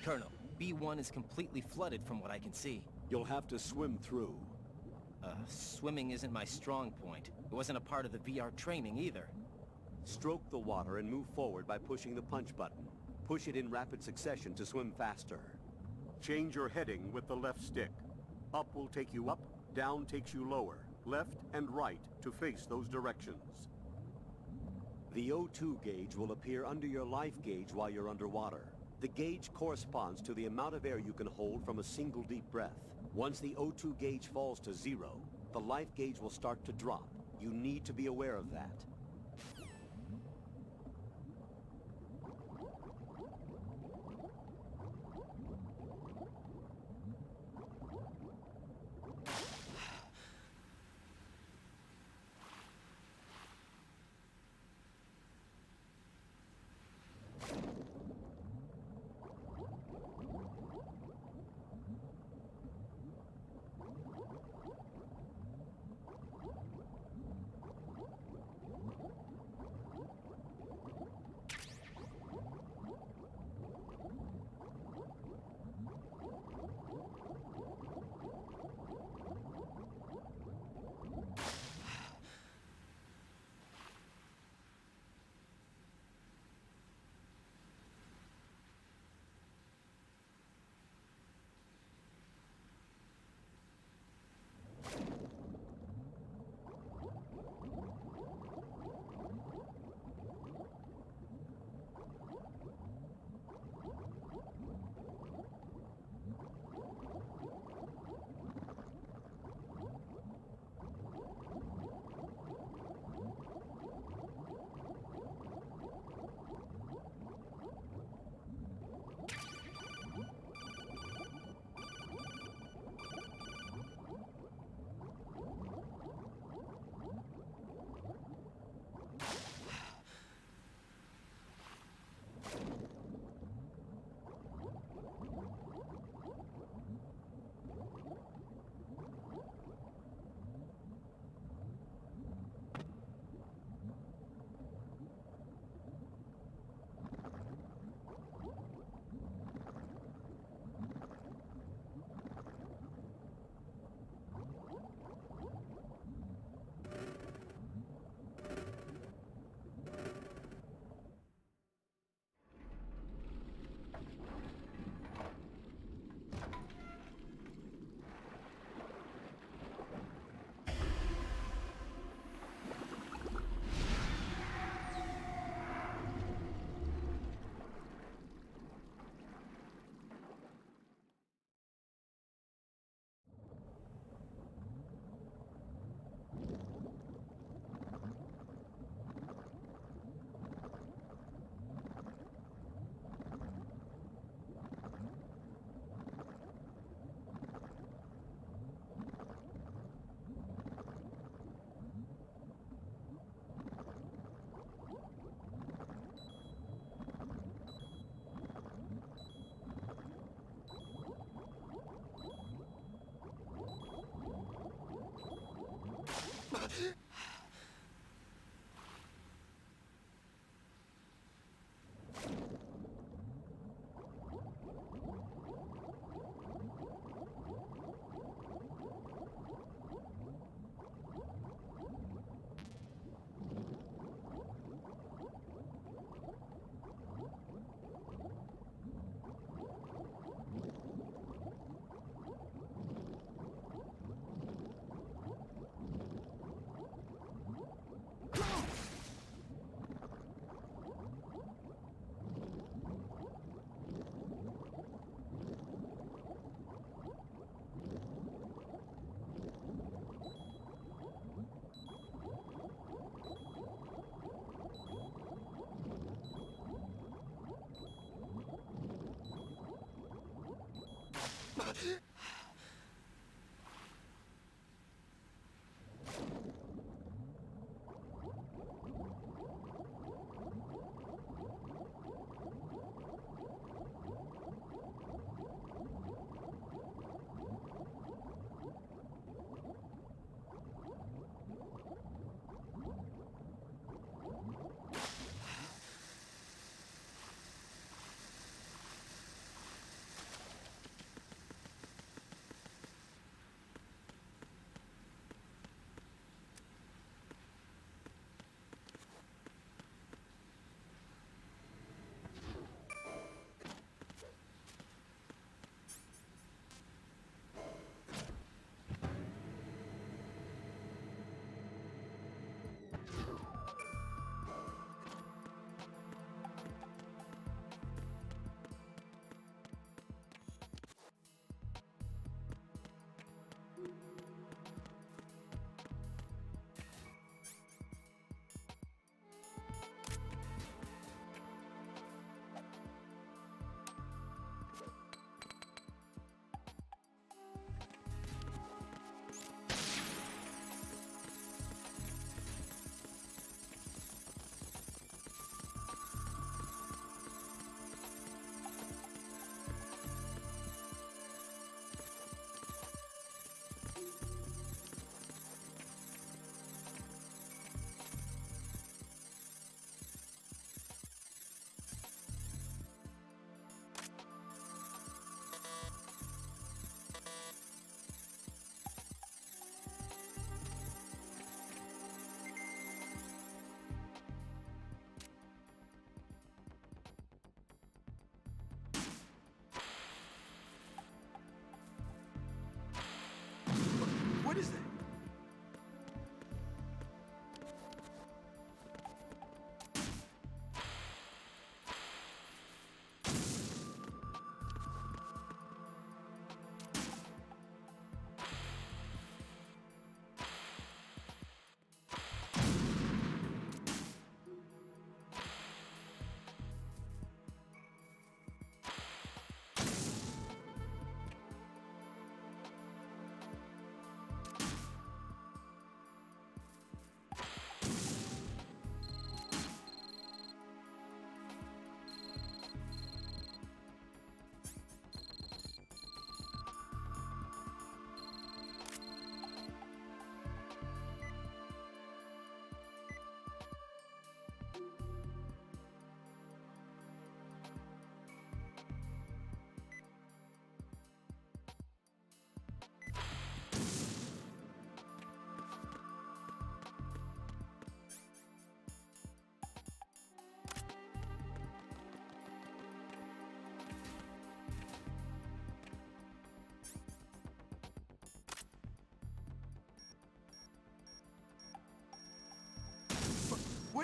Colonel, B1 is completely flooded from what I can see. You'll have to swim through. Swimming isn't my strong point. It wasn't a part of the VR training either. Stroke the water and move forward by pushing the punch button. Push it in rapid succession to swim faster. Change your heading with the left stick. Up will take you up, down takes you lower, left and right to face those directions. The O2 gauge will appear under your life gauge while you're underwater. The gauge corresponds to the amount of air you can hold from a single deep breath. Once the O2 gauge falls to 0, the life gauge will start to drop. You need to be aware of that.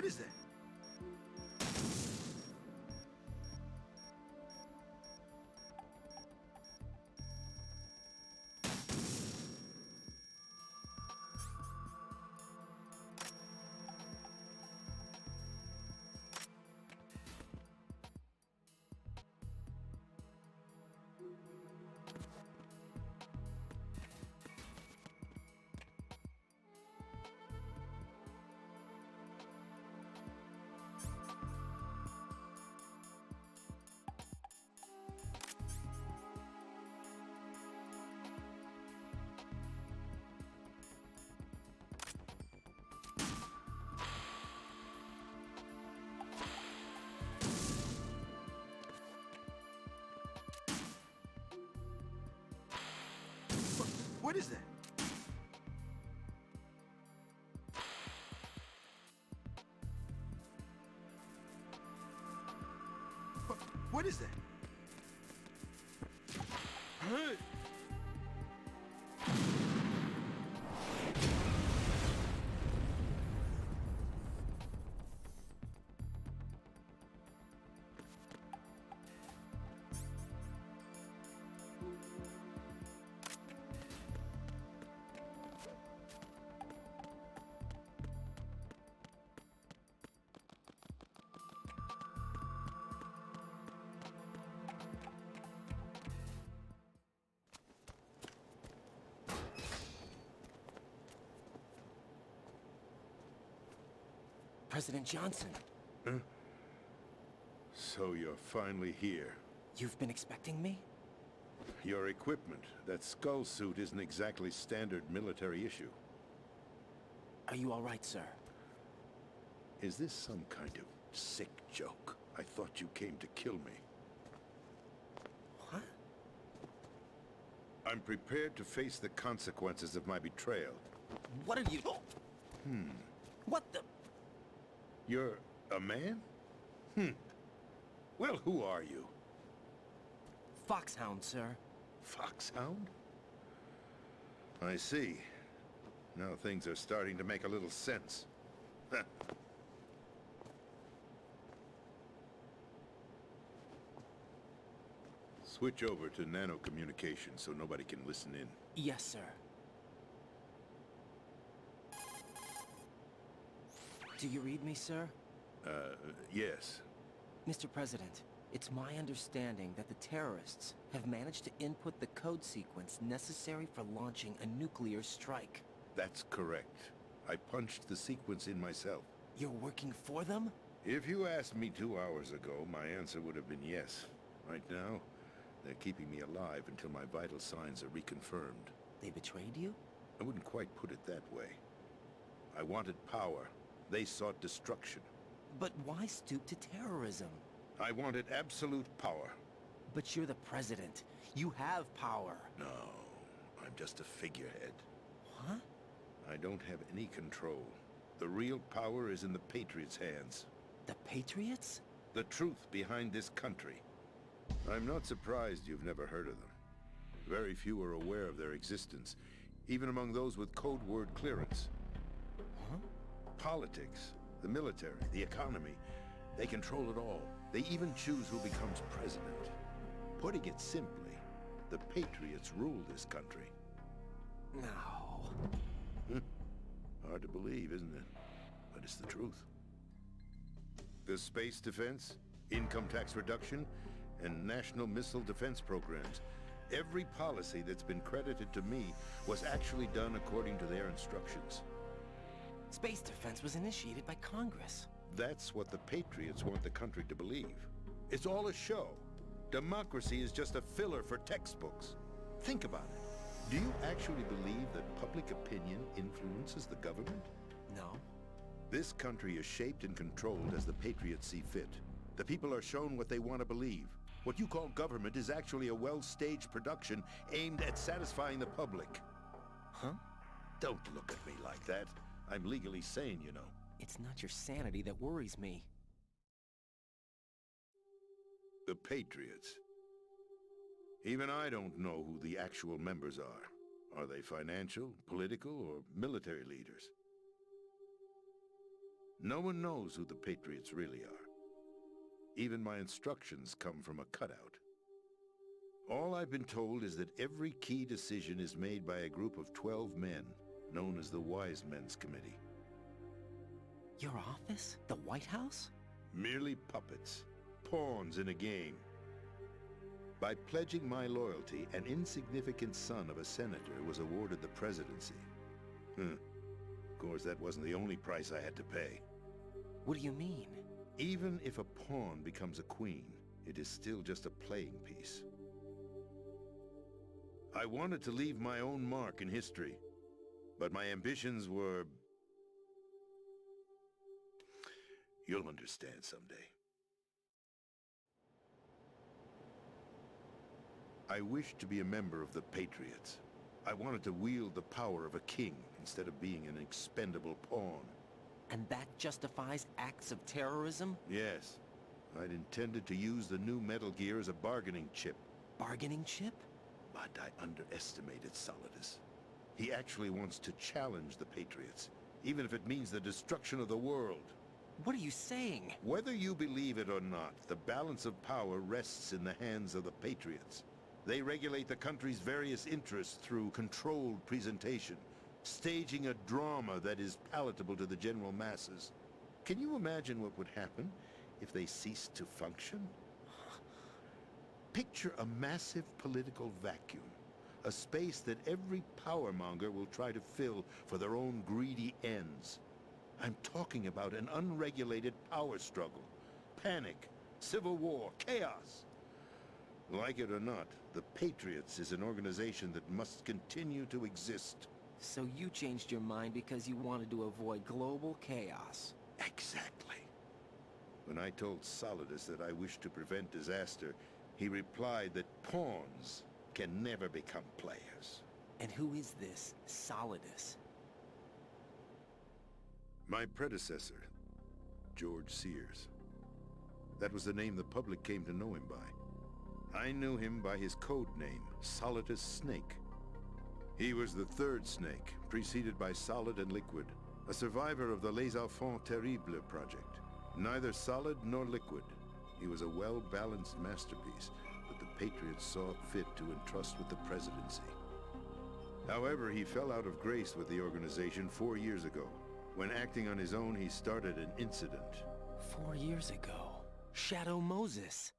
What is that? What is that? What is that? Hey! President Johnson, So you're finally here. you've been expecting me? Your equipment, that skull suit isn't exactly standard military issue. Are you all right, sir? Is this some kind of sick joke? I thought you came to kill me. What? I'm prepared to face the consequences of my betrayal. What are you... What the... You're a man? Well, who are you? Foxhound, sir. Foxhound? I see. Now things are starting to make a little sense. Switch over to nano-communication so nobody can listen in. Yes, sir. Do you read me, sir? Yes. Mr. President, it's my understanding that the terrorists have managed to input the code sequence necessary for launching a nuclear strike. That's correct. I punched the sequence in myself. You're working for them? If you asked me 2 hours ago, my answer would have been yes. Right now, they're keeping me alive until my vital signs are reconfirmed. They betrayed you? I wouldn't quite put it that way. I wanted power. They sought destruction. But why stoop to terrorism? I wanted absolute power. But you're the president. You have power. No, I'm just a figurehead. Huh? I don't have any control. The real power is in the Patriots' hands. The Patriots? The truth behind this country. I'm not surprised you've never heard of them. Very few are aware of their existence, even among those with code word clearance. Huh? Politics, the military, the economy, they control it all. They even choose who becomes president. Putting it simply, the Patriots rule this country. No. Hard to believe, isn't it? But it's the truth. The space defense, income tax reduction, and national missile defense programs. Every policy that's been credited to me was actually done according to their instructions. Space defense was initiated by Congress. That's what the Patriots want the country to believe. It's all a show. Democracy is just a filler for textbooks. Think about it. Do you actually believe that public opinion influences the government? No. This country is shaped and controlled as the Patriots see fit. The people are shown what they want to believe. What you call government is actually a well-staged production aimed at satisfying the public. Huh? Don't look at me like that. I'm legally sane, you know. It's not your sanity that worries me. The Patriots. Even I don't know who the actual members are. Are they financial, political, or military leaders? No one knows who the Patriots really are. Even my instructions come from a cutout. All I've been told is that every key decision is made by a group of 12 men, known as the Wise Men's Committee. Your office? The White House? Merely puppets, pawns in a game. By pledging my loyalty, an insignificant son of a senator was awarded the presidency. Of course, that wasn't the only price I had to pay. What do you mean? Even if a pawn becomes a queen, it is still just a playing piece. I wanted to leave my own mark in history, but my ambitions were... You'll understand someday. I wished to be a member of the Patriots. I wanted to wield the power of a king instead of being an expendable pawn. And that justifies acts of terrorism? Yes. I'd intended to use the new Metal Gear as a bargaining chip. Bargaining chip? But I underestimated Solidus. He actually wants to challenge the Patriots, even if it means the destruction of the world. What are you saying? Whether you believe it or not, the balance of power rests in the hands of the Patriots. They regulate the country's various interests through controlled presentation, staging a drama that is palatable to the general masses. Can you imagine what would happen if they ceased to function? Picture a massive political vacuum, a space that every powermonger will try to fill for their own greedy ends. I'm talking about an unregulated power struggle, panic, civil war, chaos. Like it or not, the Patriots is an organization that must continue to exist. So you changed your mind because you wanted to avoid global chaos. Exactly. When I told Solidus that I wished to prevent disaster, he replied that pawns can never become players. And who is this Solidus? My predecessor, George Sears. That was the name the public came to know him by. I knew him by his code name, Solidus Snake. He was the third Snake, preceded by Solid and Liquid, a survivor of the Les Enfants Terribles project. Neither solid nor liquid. He was a well-balanced masterpiece that the Patriots saw fit to entrust with the presidency. However, he fell out of grace with the organization 4 years ago. When acting on his own, he started an incident. 4 years ago. Shadow Moses.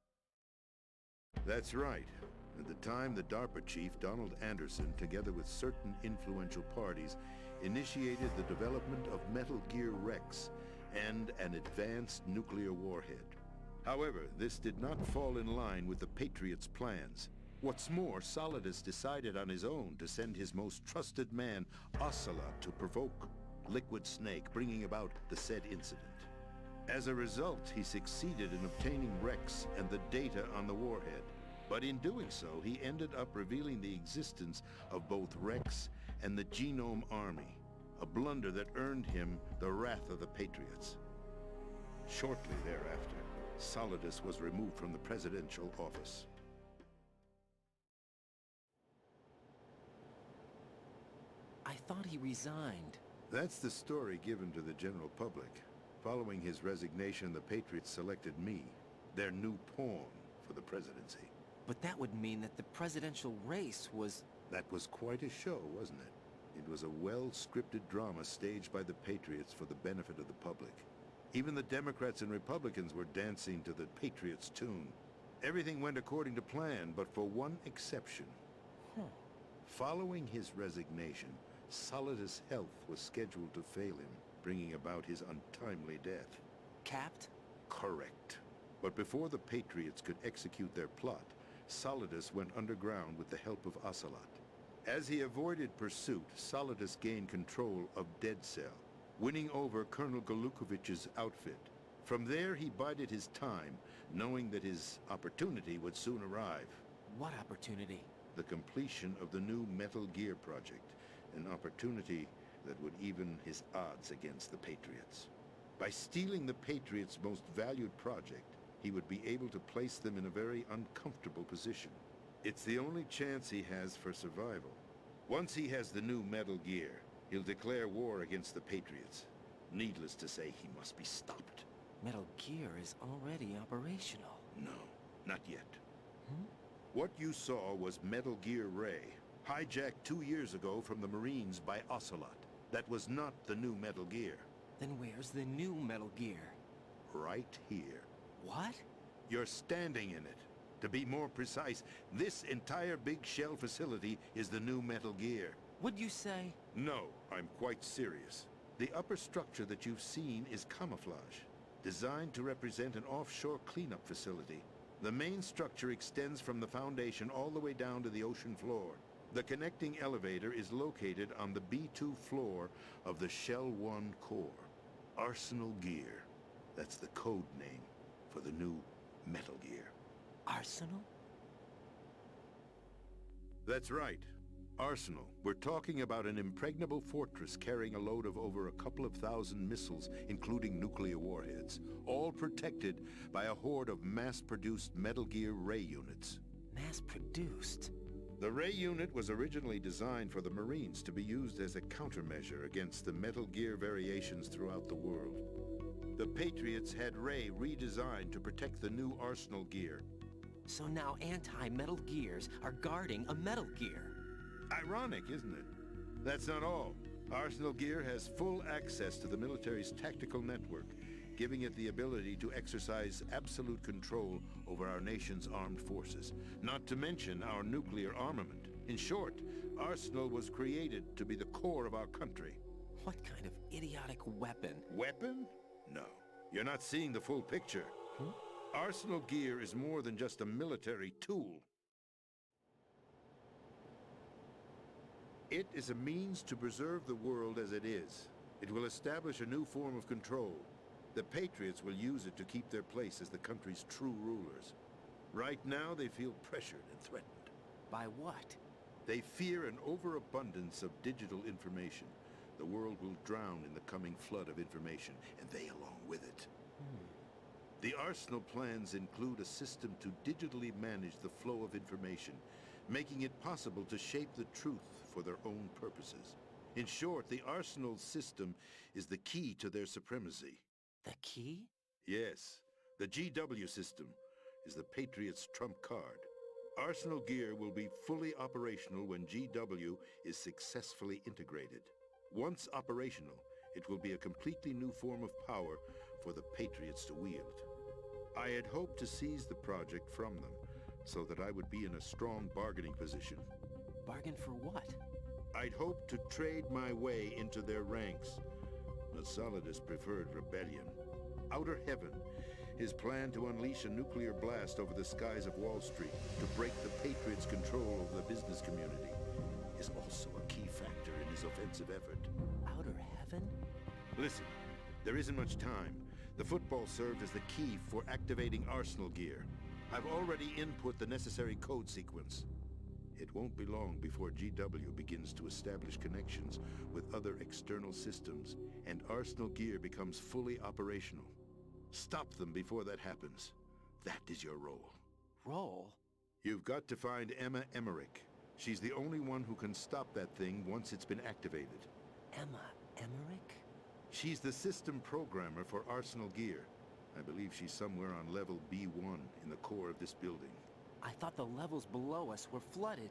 That's right. At the time, the DARPA chief, Donald Anderson, together with certain influential parties, initiated the development of Metal Gear Rex and an advanced nuclear warhead. However, this did not fall in line with the Patriots' plans. What's more, Solidus decided on his own to send his most trusted man, Ocelot, to provoke Liquid Snake, bringing about the said incident. As a result, he succeeded in obtaining Rex and the data on the warhead. But in doing so, he ended up revealing the existence of both Rex and the Genome Army, a blunder that earned him the wrath of the Patriots. Shortly thereafter, Solidus was removed from the presidential office. I thought he resigned. That's the story given to the general public. Following his resignation, the Patriots selected me, their new pawn, for the presidency. But that would mean that the presidential race was... That was quite a show, wasn't it? It was a well-scripted drama staged by the Patriots for the benefit of the public. Even the Democrats and Republicans were dancing to the Patriots' tune. Everything went according to plan, but for one exception. Following his resignation, Solidus' health was scheduled to fail him, bringing about his untimely death. Capped? Correct. But before the Patriots could execute their plot, Solidus went underground with the help of Ocelot. As he avoided pursuit, Solidus gained control of Dead Cell, winning over Colonel Golukovich's outfit. From there, he bided his time, knowing that his opportunity would soon arrive. What opportunity? The completion of the new Metal Gear project, an opportunity that would even his odds against the Patriots. By stealing the Patriots' most valued project, he would be able to place them in a very uncomfortable position. It's the only chance he has for survival. Once he has the new Metal Gear, he'll declare war against the Patriots. Needless to say, he must be stopped. Metal Gear is already operational. No, not yet. What you saw was Metal Gear Ray, hijacked 2 years ago from the Marines by Ocelot. That was not the new Metal Gear. Then where's the new Metal Gear? Right here. What? You're standing in it. To be more precise, this entire big shell facility is the new Metal Gear. Would you say? No, I'm quite serious. The upper structure that you've seen is camouflage, designed to represent an offshore cleanup facility. The main structure extends from the foundation all the way down to the ocean floor. The connecting elevator is located on the B2 floor of the Shell 1 core. Arsenal Gear. That's the code name for the new Metal Gear. Arsenal? That's right. Arsenal. We're talking about an impregnable fortress carrying a load of over a couple of thousand missiles, including nuclear warheads, all protected by a horde of mass-produced Metal Gear Ray units. Mass-produced? The Ray unit was originally designed for the Marines to be used as a countermeasure against the Metal Gear variations throughout the world. The Patriots had Ray redesigned to protect the new Arsenal Gear. So now anti-Metal Gears are guarding a Metal Gear. Ironic, isn't it? That's not all. Arsenal Gear has full access to the military's tactical network, giving it the ability to exercise absolute control over our nation's armed forces, not to mention our nuclear armament. In short, Arsenal was created to be the core of our country. What kind of idiotic weapon? Weapon? No. You're not seeing the full picture. Arsenal Gear is more than just a military tool. It is a means to preserve the world as it is. It will establish a new form of control. The Patriots will use it to keep their place as the country's true rulers. Right now, they feel pressured and threatened. By what? They fear an overabundance of digital information. The world will drown in the coming flood of information, and they along with it. The Arsenal plans include a system to digitally manage the flow of information, making it possible to shape the truth for their own purposes. In short, the Arsenal system is the key to their supremacy. The key? Yes, the GW system is the Patriots' trump card. Arsenal Gear will be fully operational when GW is successfully integrated. Once operational, it will be a completely new form of power for the Patriots to wield. I had hoped to seize the project from them, so that I would be in a strong bargaining position. Bargain for what? I'd hoped to trade my way into their ranks. But Solidus preferred rebellion. Outer Heaven, his plan to unleash a nuclear blast over the skies of Wall Street to break the Patriots' control over the business community, is also a key factor in his offensive effort. Outer Heaven? Listen, there isn't much time. The football served as the key for activating Arsenal Gear. I've already input the necessary code sequence. It won't be long before GW begins to establish connections with other external systems, and Arsenal Gear becomes fully operational. Stop them before that happens. That is your role. Role? You've got to find Emma Emmerich. She's the only one who can stop that thing once it's been activated. Emma Emmerich? She's the system programmer for Arsenal Gear. I believe she's somewhere on level B1 in the core of this building. I thought the levels below us were flooded.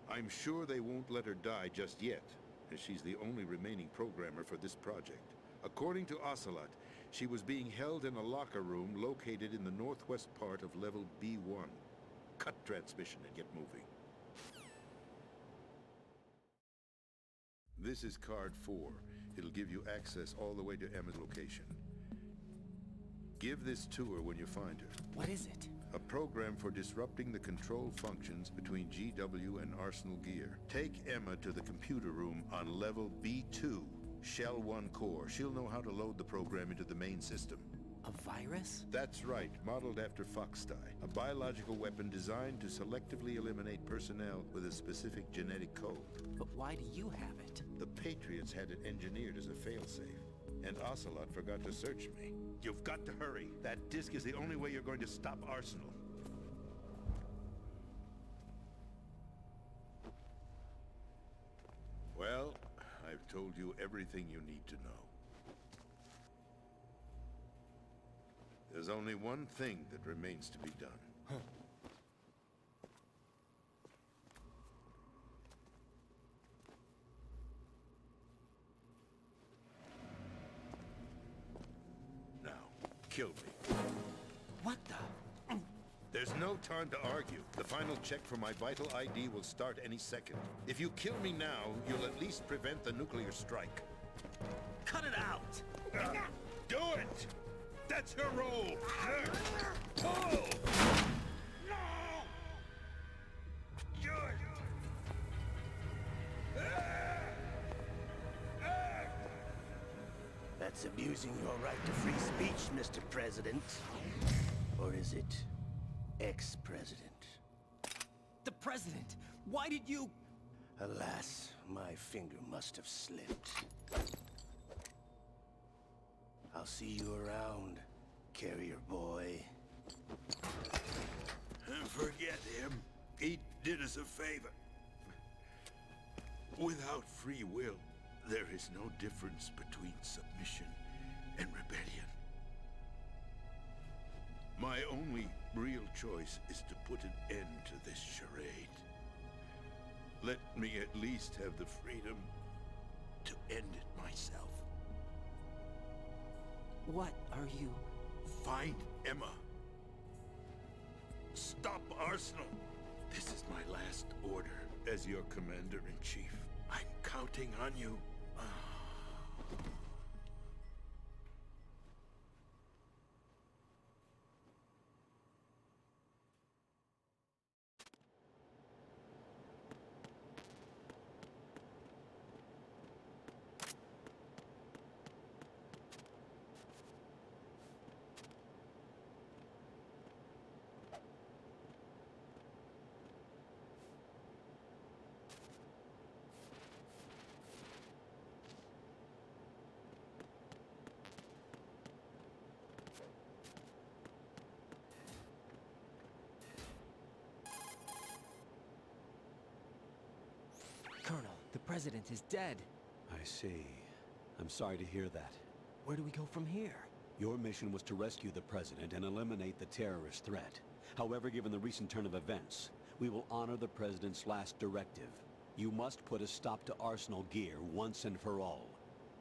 I'm sure they won't let her die just yet, as she's the only remaining programmer for this project. According to Ocelot, she was being held in a locker room located in the northwest part of level B1. Cut transmission and get moving. This is card 4. It'll give you access all the way to Emma's location. Give this to her when you find her. What is it? A program for disrupting the control functions between GW and Arsenal Gear. Take Emma to the computer room on level B2, Shell 1 core. She'll know how to load the program into the main system. A virus? That's right, modeled after Foxdie, a biological weapon designed to selectively eliminate personnel with a specific genetic code. But why do you have it? The Patriots had it engineered as a failsafe, and Ocelot forgot to search me. You've got to hurry. That disk is the only way you're going to stop Arsenal. Well, I've told you everything you need to know. There's only one thing that remains to be done. Now, kill me. What the? There's no time to argue. The final check for my vital ID will start any second. If you kill me now, you'll at least prevent the nuclear strike. Cut it out! Do it! That's your role! Pull! No! That's abusing your right to free speech, Mr. President. Or is it ex-president? The president! Why did you... Alas, my finger must have slipped. I'll see you around, carrier boy. Forget him. He did us a favor. Without free will, there is no difference between submission and rebellion. My only real choice is to put an end to this charade. Let me at least have the freedom to end it myself. What are you... Find Emma. Stop Arsenal. This is my last order as your commander-in-chief. I'm counting on you. Colonel, the president is dead. I see. I'm sorry to hear that. Where do we go from here? Your mission was to rescue the president and eliminate the terrorist threat. However, given the recent turn of events, we will honor the president's last directive. You must put a stop to Arsenal gear once and for all.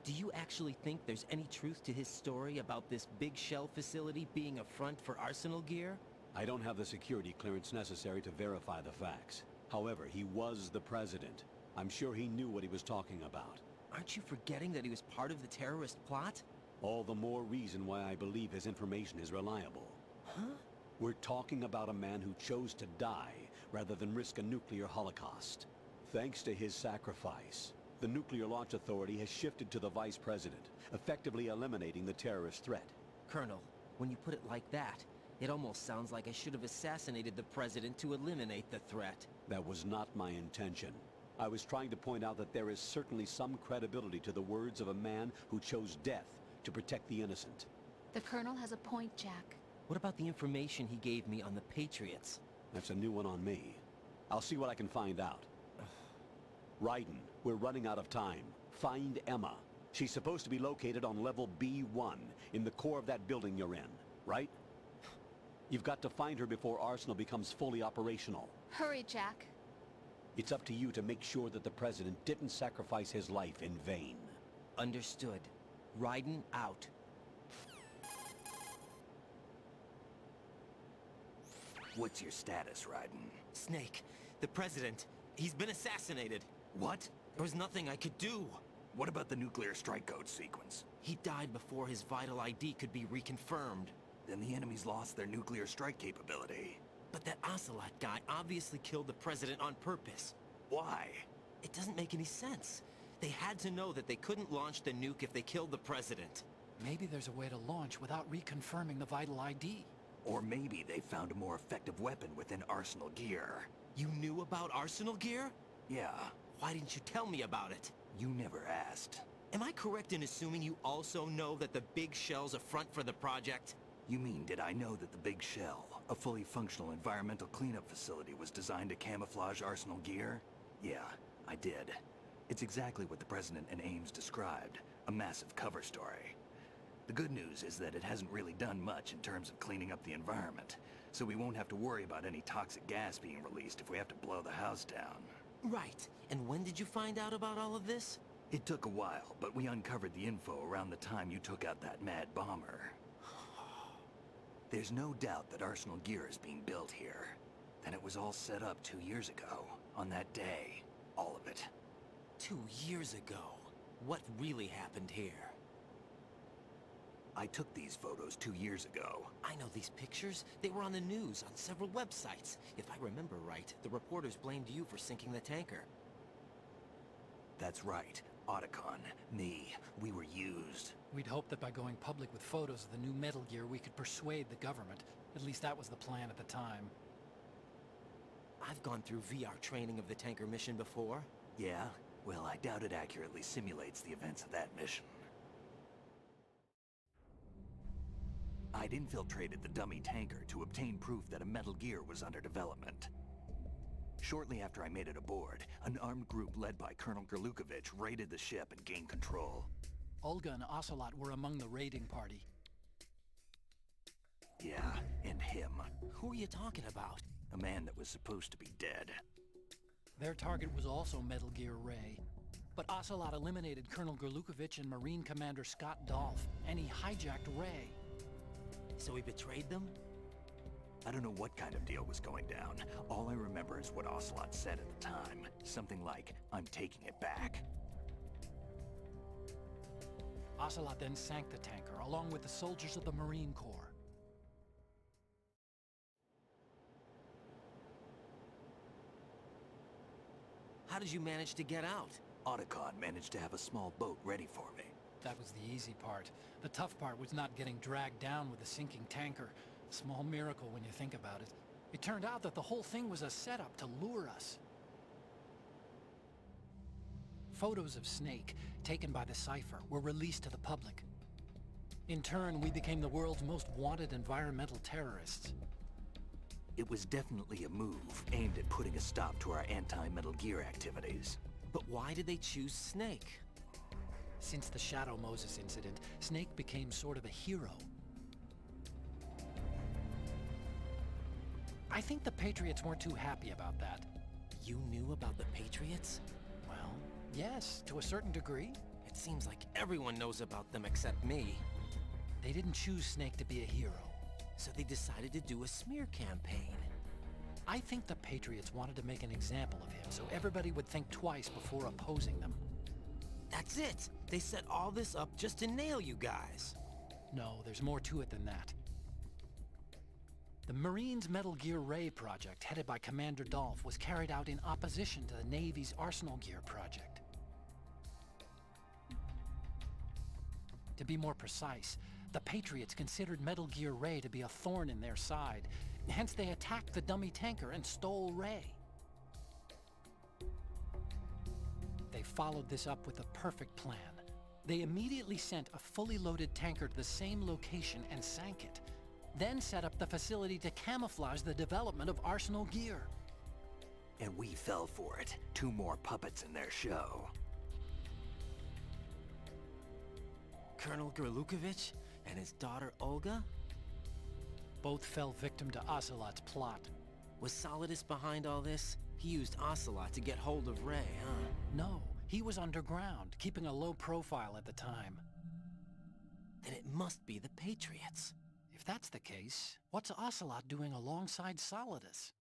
Do you actually think there's any truth to his story about this big shell facility being a front for Arsenal gear? I don't have the security clearance necessary to verify the facts. However, he was the president. I'm sure he knew what he was talking about. Aren't you forgetting that he was part of the terrorist plot? All the more reason why I believe his information is reliable. Huh? We're talking about a man who chose to die rather than risk a nuclear holocaust. Thanks to his sacrifice, the Nuclear Launch Authority has shifted to the vice president, effectively eliminating the terrorist threat. Colonel, when you put it like that, it almost sounds like I should have assassinated the president to eliminate the threat. That was not my intention. I was trying to point out that there is certainly some credibility to the words of a man who chose death to protect the innocent. The Colonel has a point, Jack. What about the information he gave me on the Patriots? That's a new one on me. I'll see what I can find out. Raiden, we're running out of time. Find Emma. She's supposed to be located on level B1, in the core of that building you're in, right? You've got to find her before Arsenal becomes fully operational. Hurry, Jack. It's up to you to make sure that the president didn't sacrifice his life in vain. Understood. Raiden out. What's your status, Raiden? Snake, the president, he's been assassinated. What? There was nothing I could do. What about the nuclear strike code sequence? He died before his vital ID could be reconfirmed. Then the enemy's lost their nuclear strike capability. But that Ocelot guy obviously killed the president on purpose. Why? It doesn't make any sense. They had to know that they couldn't launch the nuke if they killed the president. Maybe there's a way to launch without reconfirming the vital ID. Or maybe they found a more effective weapon within Arsenal gear. You knew about Arsenal gear? Yeah, Why didn't you tell me about it? you never asked. Am I correct in assuming you also know that the big shell's a front for the project? You mean, did I know that the Big Shell, a fully functional environmental cleanup facility, was designed to camouflage Arsenal gear? Yeah, I did. It's exactly what the President and Ames described, a massive cover story. The good news is that it hasn't really done much in terms of cleaning up the environment, so we won't have to worry about any toxic gas being released if we have to blow the house down. Right. And when did you find out about all of this? It took a while, but we uncovered the info around the time you took out that mad bomber. There's no doubt that Arsenal gear is being built here. And it was all set up 2 years ago, on that day. All of it. 2 years ago? What really happened here? I took these photos 2 years ago. I know these pictures. They were on the news, on several websites. If I remember right, the reporters blamed you for sinking the tanker. That's right. Otacon, me, we were used. We'd hoped that by going public with photos of the new Metal Gear, we could persuade the government. At least that was the plan at the time. I've gone through VR training of the tanker mission before. Yeah? Well, I doubt it accurately simulates the events of that mission. I'd infiltrated the dummy tanker to obtain proof that a Metal Gear was under development. Shortly after I made it aboard, an armed group led by Colonel Gerlukovich raided the ship and gained control. Olga and Ocelot were among the raiding party. Yeah, and him. Who are you talking about? A man that was supposed to be dead. Their target was also Metal Gear Ray. But Ocelot eliminated Colonel Gerlukovich and Marine Commander Scott Dolph, and he hijacked Ray. So he betrayed them? I don't know what kind of deal was going down. All I remember is what Ocelot said at the time. Something like, "I'm taking it back." Ocelot then sank the tanker, along with the soldiers of the Marine Corps. How did you manage to get out? Otacon managed to have a small boat ready for me. That was the easy part. The tough part was not getting dragged down with the sinking tanker. A small miracle when you think about it. It turned out that the whole thing was a setup to lure us. Photos of Snake, taken by the Cypher, were released to the public. In turn, we became the world's most wanted environmental terrorists. It was definitely a move aimed at putting a stop to our anti-Metal Gear activities. But why did they choose Snake? Since the Shadow Moses incident, Snake became sort of a hero. I think the Patriots weren't too happy about that. You knew about the Patriots? Well, yes, to a certain degree. It seems like everyone knows about them except me. They didn't choose Snake to be a hero. So they decided to do a smear campaign. I think the Patriots wanted to make an example of him so everybody would think twice before opposing them. That's it! They set all this up just to nail you guys. No, there's more to it than that. The Marines' Metal Gear Ray project, headed by Commander Dolph, was carried out in opposition to the Navy's Arsenal Gear project. To be more precise, the Patriots considered Metal Gear Ray to be a thorn in their side. Hence, they attacked the dummy tanker and stole Ray. They followed this up with a perfect plan. They immediately sent a fully loaded tanker to the same location and sank it. Then set up the facility to camouflage the development of Arsenal Gear. And we fell for it. 2 more puppets in their show. Colonel Gerlukovich and his daughter Olga? Both fell victim to Ocelot's plot. Was Solidus behind all this? He used Ocelot to get hold of Ray, huh? No, he was underground, keeping a low profile at the time. Then it must be the Patriots. If that's the case, what's Ocelot doing alongside Solidus?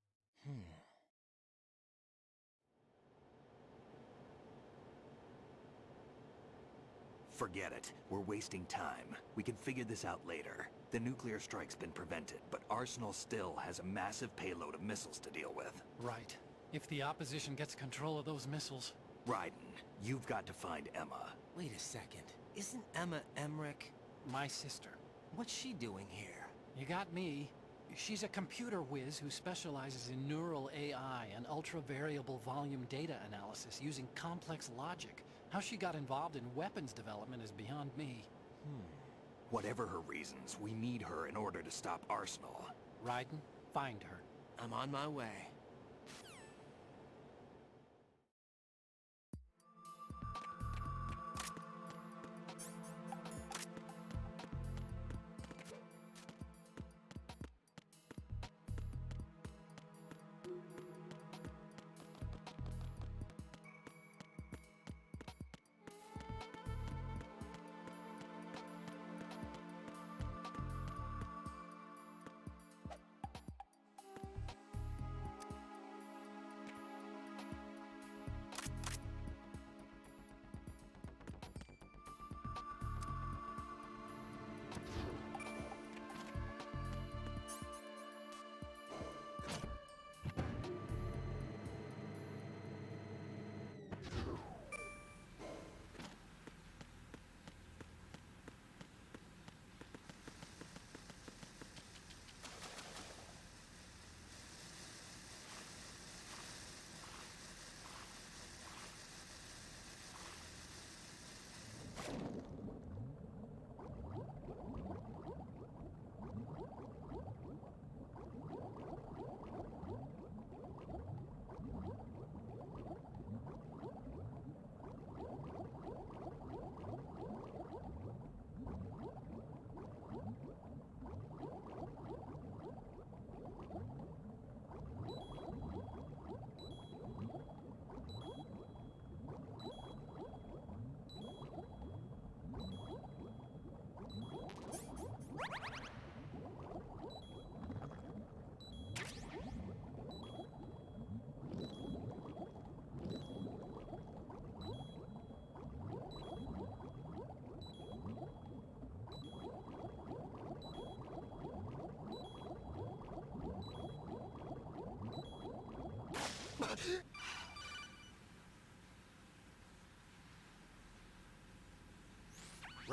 Forget it. We're wasting time. We can figure this out later. The nuclear strike's been prevented, but Arsenal still has a massive payload of missiles to deal with. Right. If the opposition gets control of those missiles... Raiden, you've got to find Emma. Wait a second. Isn't Emma Emmerich? My sister. What's she doing here? You got me. She's a computer whiz who specializes in neural AI and ultra-variable volume data analysis using complex logic. How she got involved in weapons development is beyond me. Whatever her reasons, we need her in order to stop Arsenal. Raiden, find her. I'm on my way.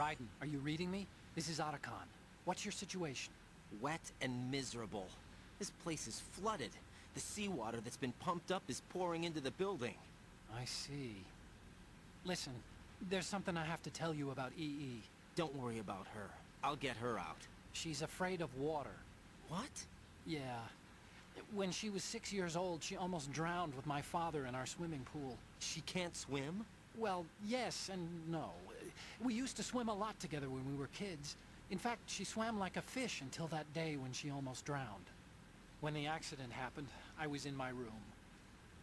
Raiden, are you reading me? This is Otacon. What's your situation? Wet and miserable. This place is flooded. The seawater that's been pumped up is pouring into the building. I see. Listen, there's something I have to tell you about EE. Don't worry about her. I'll get her out. She's afraid of water. What? Yeah. When she was 6 years old, she almost drowned with my father in our swimming pool. She can't swim? Well, yes and no. We used to swim a lot together when we were kids. In fact, she swam like a fish until that day when she almost drowned. When the accident happened, I was in my room.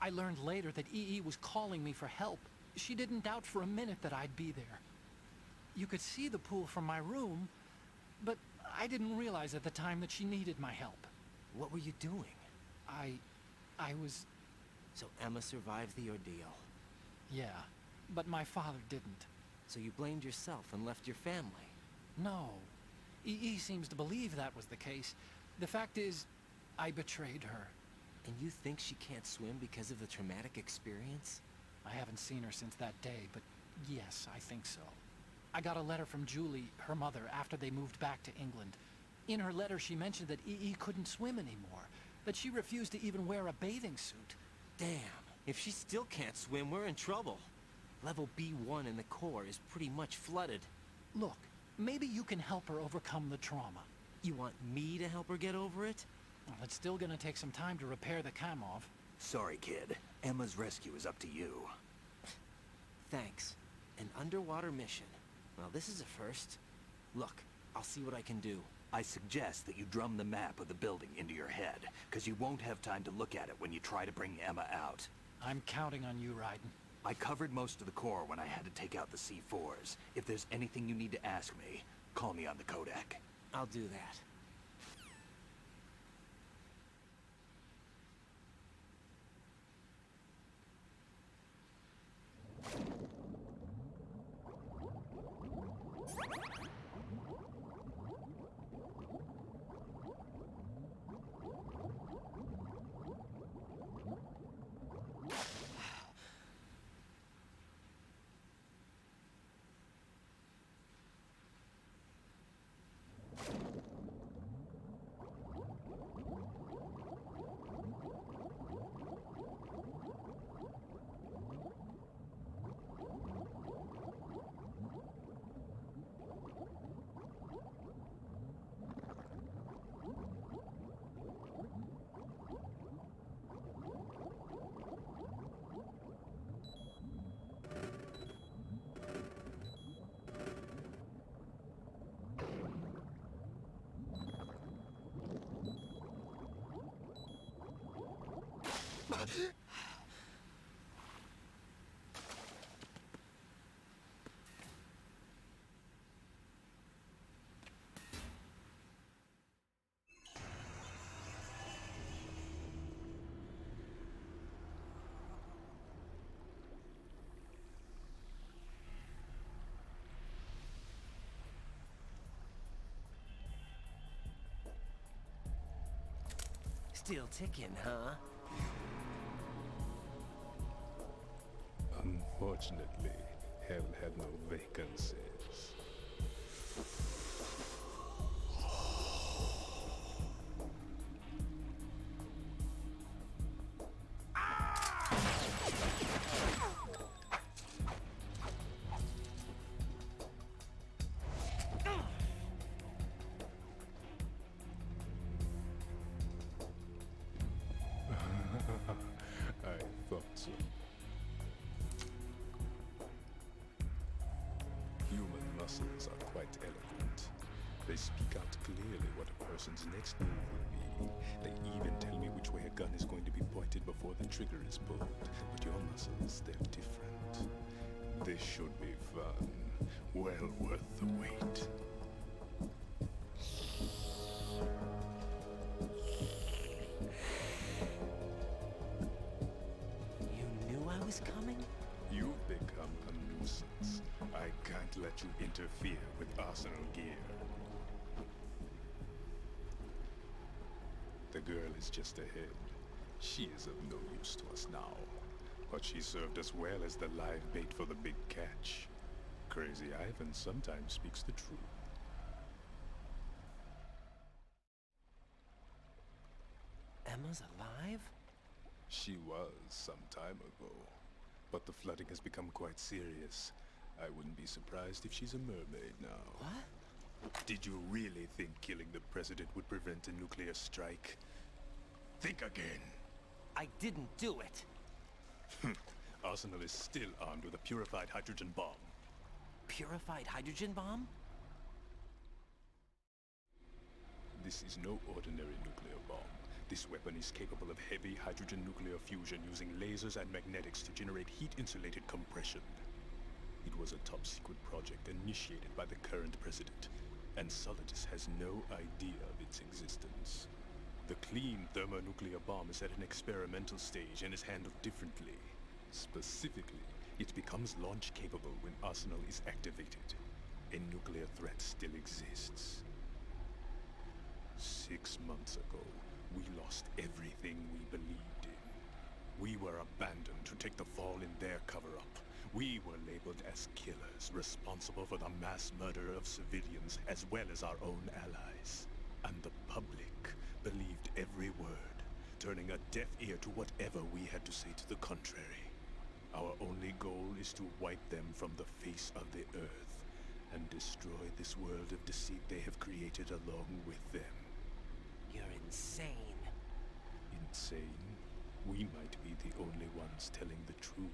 I learned later that EE was calling me for help. She didn't doubt for a minute that I'd be there. You could see the pool from my room, but I didn't realize at the time that she needed my help. What were you doing? I was... So Emma survived the ordeal. Yeah, but my father didn't. So you blamed yourself and left your family? No. EE seems to believe that was the case. The fact is, I betrayed her. And you think she can't swim because of the traumatic experience? I haven't seen her since that day, but yes, I think so. I got a letter from Julie, her mother, after they moved back to England. In her letter, she mentioned that EE couldn't swim anymore, that she refused to even wear a bathing suit. Damn, if she still can't swim, we're in trouble. Level B1 in the core is pretty much flooded. Look, maybe you can help her overcome the trauma. You want me to help her get over it? Well, it's still gonna take some time to repair the Kamov. Sorry, kid. Emma's rescue is up to you. Thanks. An underwater mission. Well, this is a first. Look, I'll see what I can do. I suggest that you drum the map of the building into your head, because you won't have time to look at it when you try to bring Emma out. I'm counting on you, Raiden. I covered most of the core when I had to take out the C4s. If there's anything you need to ask me, call me on the Kodak. I'll do that. Still ticking, huh? Unfortunately, hell had no vacancies. I thought so. Human muscles are quite eloquent. They speak out clearly what a person's next move will be. They even tell me which way a gun is going to be pointed before the trigger is pulled. But your muscles, they're different. This should be fun. Well worth the wait. You knew I was coming? You've become a nuisance. I can't let you interfere with Arsenal gear. The girl is just ahead. She is of no use to us now. But she served us well as the live bait for the big catch. Crazy Ivan sometimes speaks the truth. Emma's alive? She was some time ago. But the flooding has become quite serious. I wouldn't be surprised if she's a mermaid now. What? Did you really think killing the president would prevent a nuclear strike? Think again. I didn't do it. Arsenal is still armed with a purified hydrogen bomb. Purified hydrogen bomb? This is no ordinary nuclear bomb. This weapon is capable of heavy hydrogen nuclear fusion using lasers and magnetics to generate heat-insulated compression. It was a top-secret project initiated by the current president, and Solidus has no idea of its existence. The clean thermonuclear bomb is at an experimental stage and is handled differently. Specifically, it becomes launch-capable when Arsenal is activated. A nuclear threat still exists. 6 months ago, we lost everything we believed in. We were abandoned to take the fall in their cover-up. We were labeled as killers, responsible for the mass murder of civilians as well as our own allies. And the public believed every word, turning a deaf ear to whatever we had to say to the contrary. Our only goal is to wipe them from the face of the earth and destroy this world of deceit they have created along with them. You're insane. Insane? We might be the only ones telling the truth.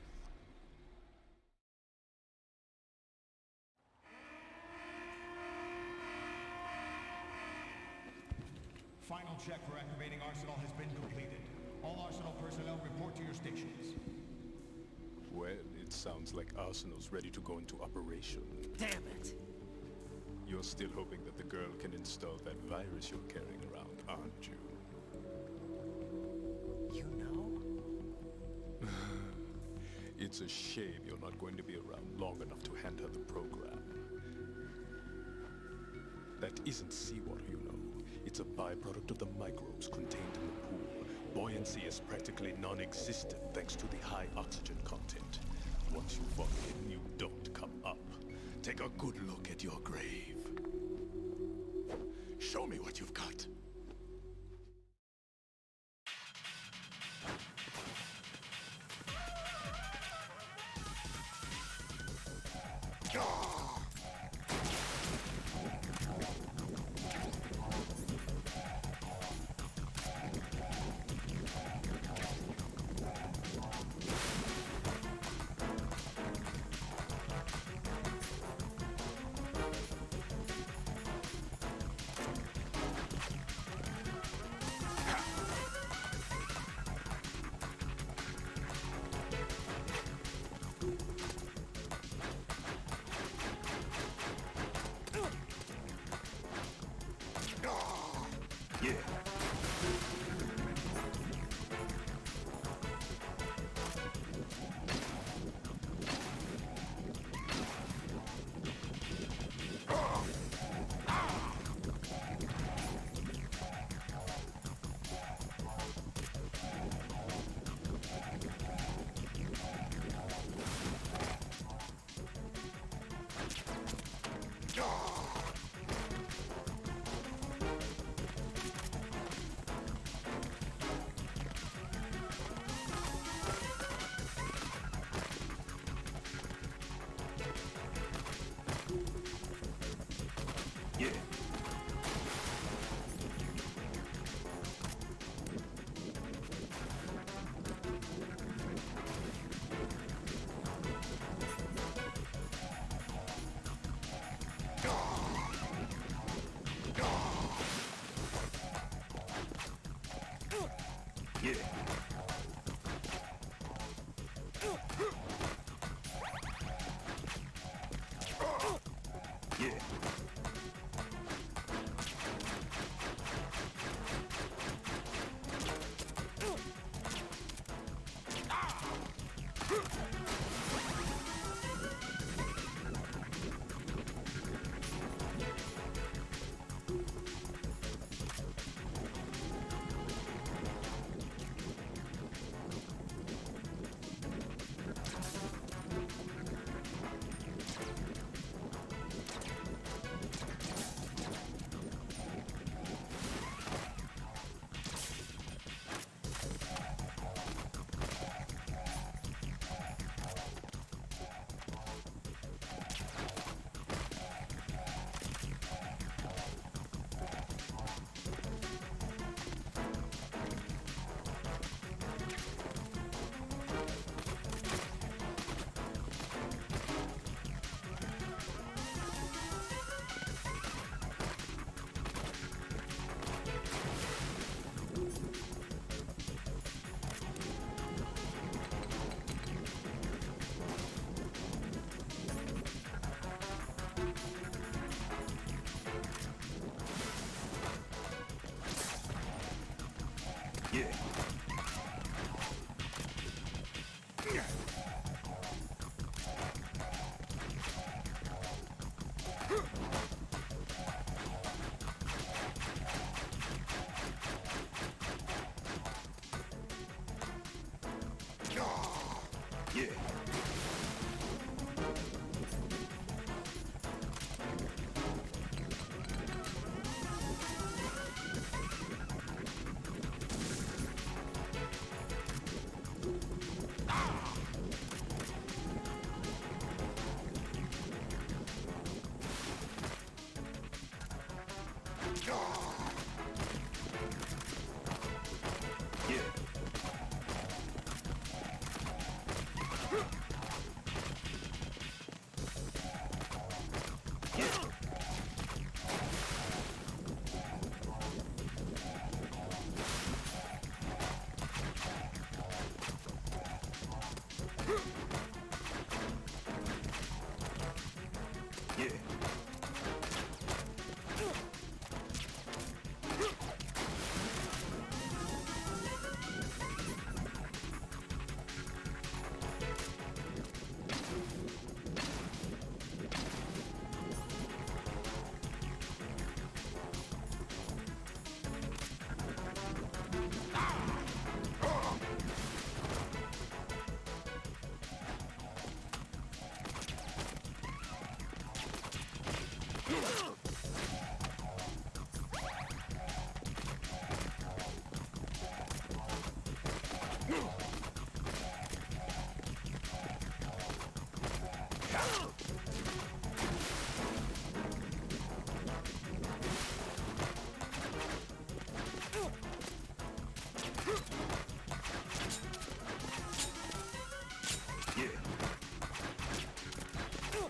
Final check for activating Arsenal has been completed. All Arsenal personnel report to your stations. Well, it sounds like Arsenal's ready to go into operation. Damn it! You're still hoping that the girl can install that virus you're carrying around, aren't you? You know? It's a shame you're not going to be around long enough to hand her the program. That isn't seawater, you know. It's a byproduct of the microbes contained in the pool. Buoyancy is practically non-existent thanks to the high oxygen content. Once you fall in, you don't come up. Take a good look at your grave. Show me what you've got. Yeah.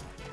Yeah.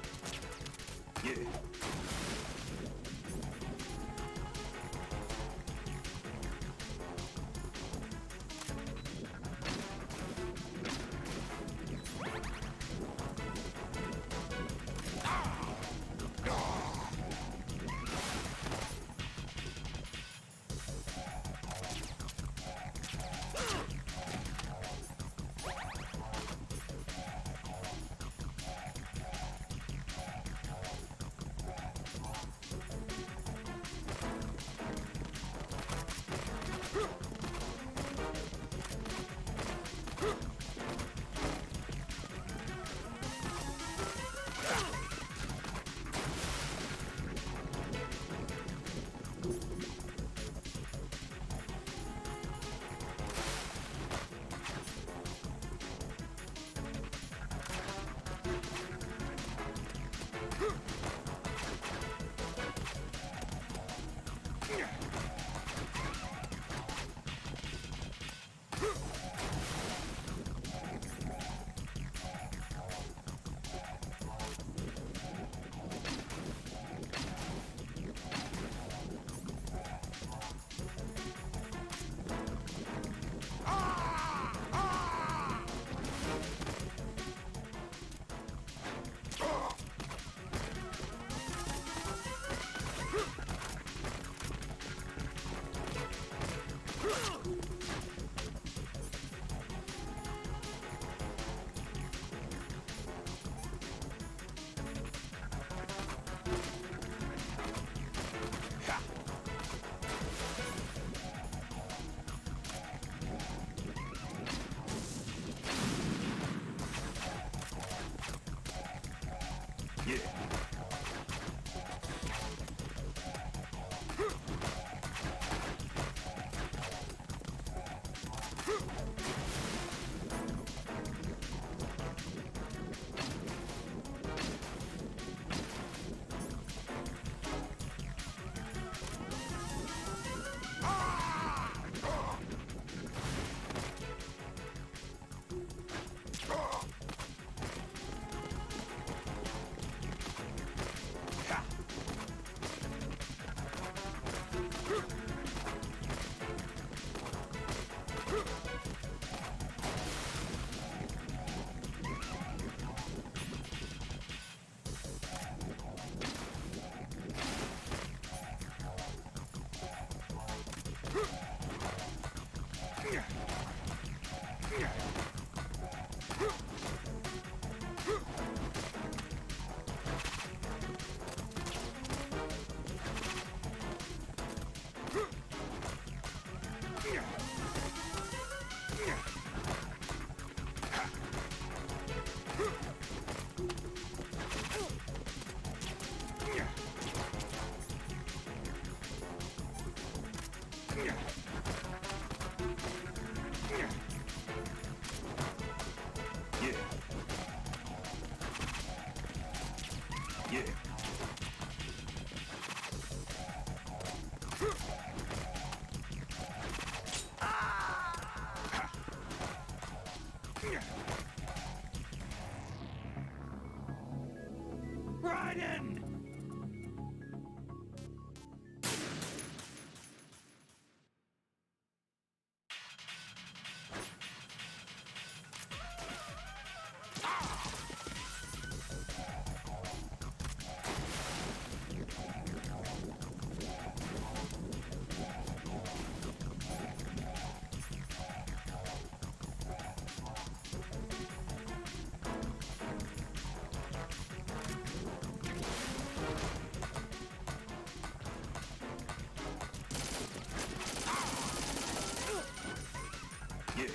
Yeah.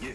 Yeah.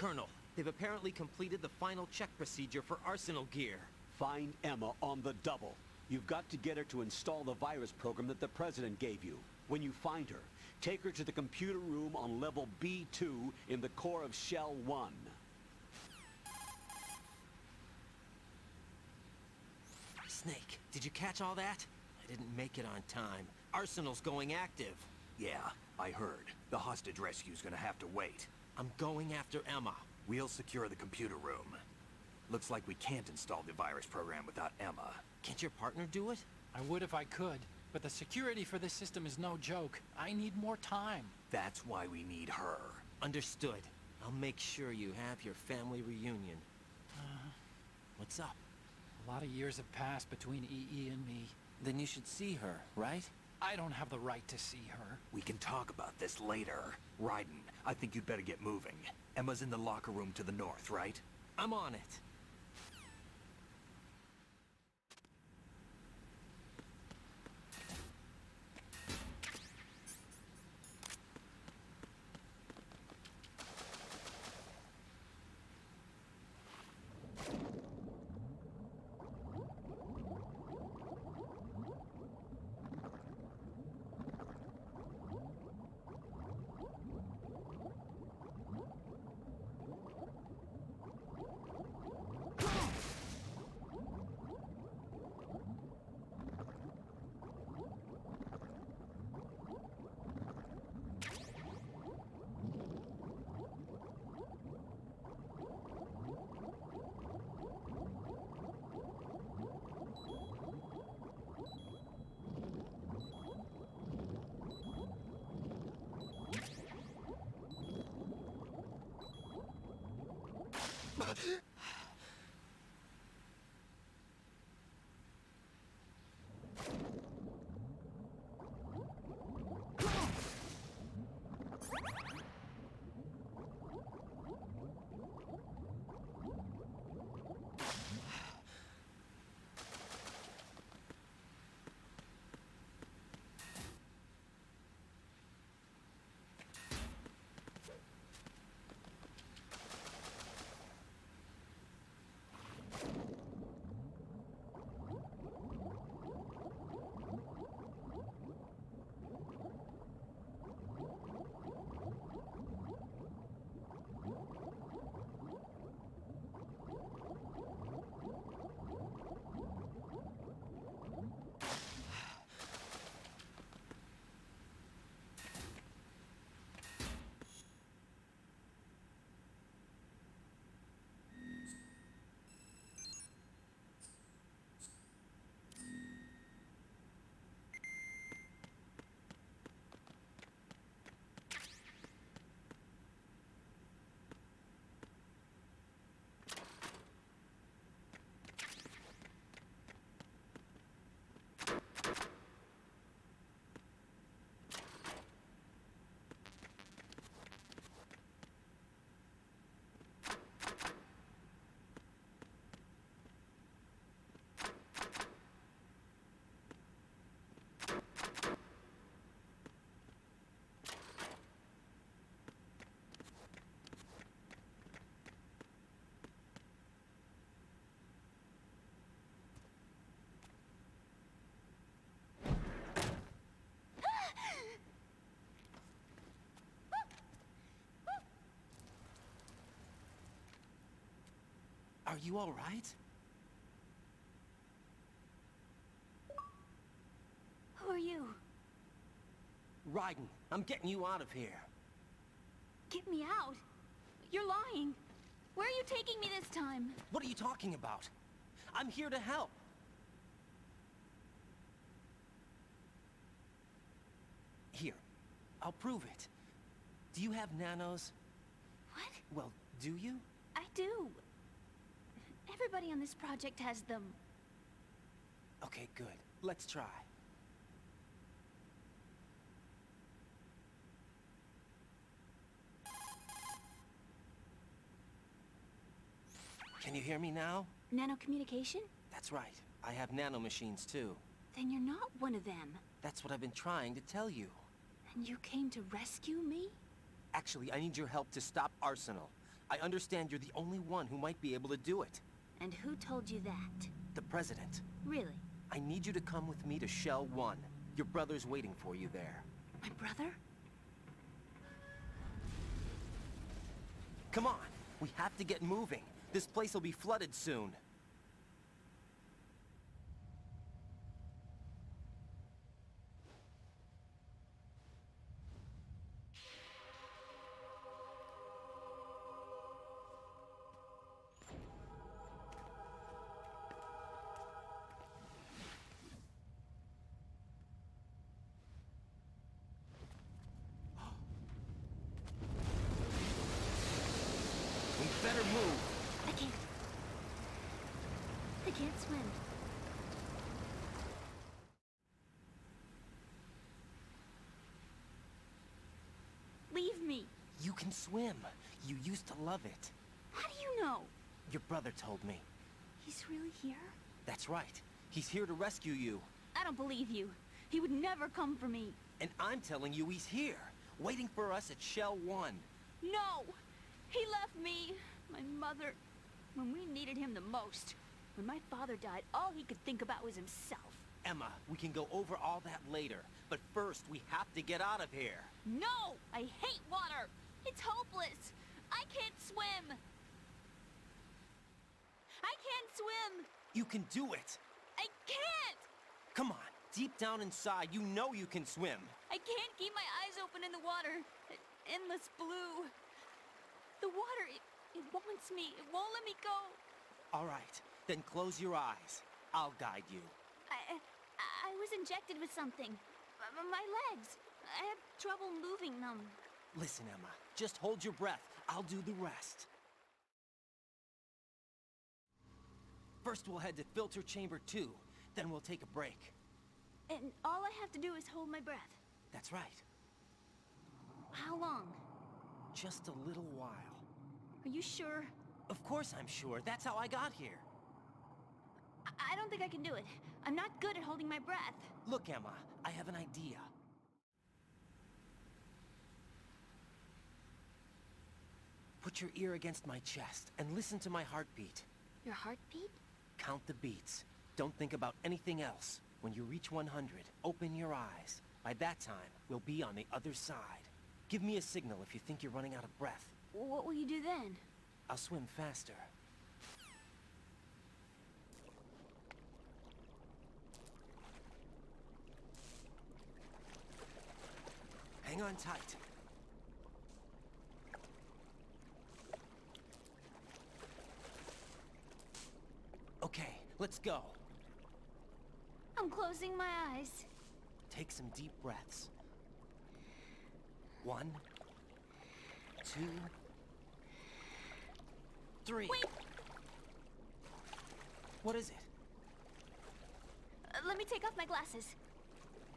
Colonel, they've apparently completed the final check procedure for arsenal gear. Find Emma on the double. You've got to get her to install the virus program that the President gave you. When you find her, take her to the computer room on level B2 in the core of Shell 1. Snake, did you catch all that? I didn't make it on time. Arsenal's going active. Yeah, I heard. The hostage rescue's gonna have to wait. I'm going after Emma. We'll secure the computer room. Looks like we can't install the virus program without Emma. Can't your partner do it? I would if I could, but the security for this system is no joke. I need more time. That's why we need her. Understood. I'll make sure you have your family reunion. What's up? A lot of years have passed between EE and me. Then you should see her, right? I don't have the right to see her. We can talk about this later. Raiden, I think you'd better get moving. Emma's in the locker room to the north, right? I'm on it. Are you all right? Who are you? Raiden, I'm getting you out of here. Get me out. You're lying. Where are you taking me this time? What are you talking about? I'm here to help. Here, I'll prove it. Do you have nanos? What? Well, do you? I do. Everybody on this project has them. Okay, good. Let's try. Can you hear me now? Nanocommunication? That's right. I have nanomachines too. Then you're not one of them. That's what I've been trying to tell you. And you came to rescue me? Actually, I need your help to stop Arsenal. I understand you're the only one who might be able to do it. And who told you that? The President. Really? I need you to come with me to Shell 1. Your brother's waiting for you there. My brother? Come on! We have to get moving. This place will be flooded soon. We better move. I can't swim. Leave me. You can swim. You used to love it. How do you know? Your brother told me. He's really here? That's right. He's here to rescue you. I don't believe you. He would never come for me. And I'm telling you he's here, waiting for us at Shell 1. No! He left me, my mother, when we needed him the most. When my father died, all he could think about was himself. Emma, we can go over all that later. But first, we have to get out of here. No! I hate water! It's hopeless! I can't swim! I can't swim! You can do it! I can't! Come on, deep down inside, you know you can swim. I can't keep my eyes open in the water. Endless blue. The water, it wants me. It won't let me go. All right, then close your eyes. I'll guide you. I was injected with something. My legs. I have trouble moving them. Listen, Emma, just hold your breath. I'll do the rest. First we'll head to filter chamber 2, then we'll take a break. And all I have to do is hold my breath. That's right. How long? Just a little while. Are you sure? Of course I'm sure. That's how I got here. I don't think I can do it. I'm not good at holding my breath. Look, Emma, I have an idea. Put your ear against my chest and listen to my heartbeat. Your heartbeat? Count the beats. Don't think about anything else. When you reach 100, open your eyes. By that time, we'll be on the other side. Give me a signal if you think you're running out of breath. What will you do then? I'll swim faster. Hang on tight. Okay, let's go. I'm closing my eyes. Take some deep breaths. 1, 2, 3. Wait! What is it? Let me take off my glasses.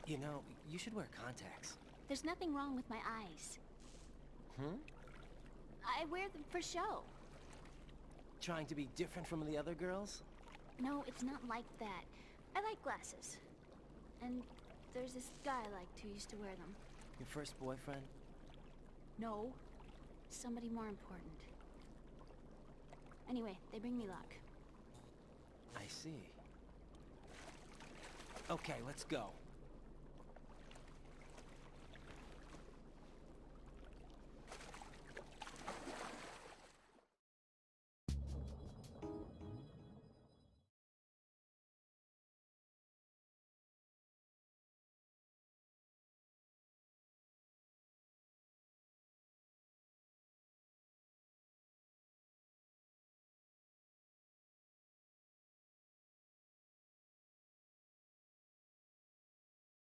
You know, you should wear contacts. There's nothing wrong with my eyes. Hmm? I wear them for show. Trying to be different from the other girls? No, it's not like that. I like glasses. And there's this guy I liked who used to wear them. Your first boyfriend? No. Somebody more important. Anyway, they bring me luck. I see. Okay, let's go.